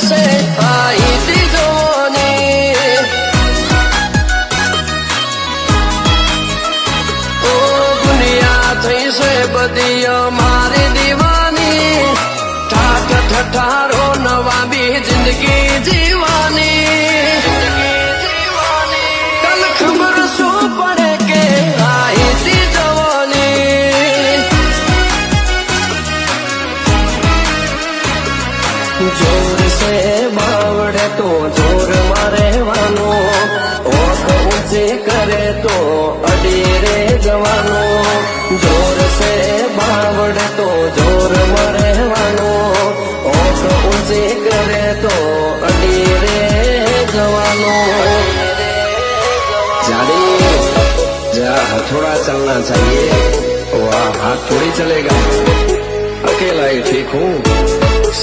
से आई थी जवानी ओ दुनिया थई से बदिया मारी दीवानी ठाठ ठठारो नवा भी जिंदगी जीवानी कल खबर सो पड़े के आई थी जवानी जोर से बावड़े तो जोर मारे वानो ओठ ऊंची करे तो अड़ी रे जवानो जोर से बावड़े तो जोर मारे वानो ओठ ऊंची करे तो अड़ी रे जवानो जानी जहाँ हथौड़ा चलना चाहिए वहाँ हाथ थोड़ी चलेगा अकेला ही ठीक हूँ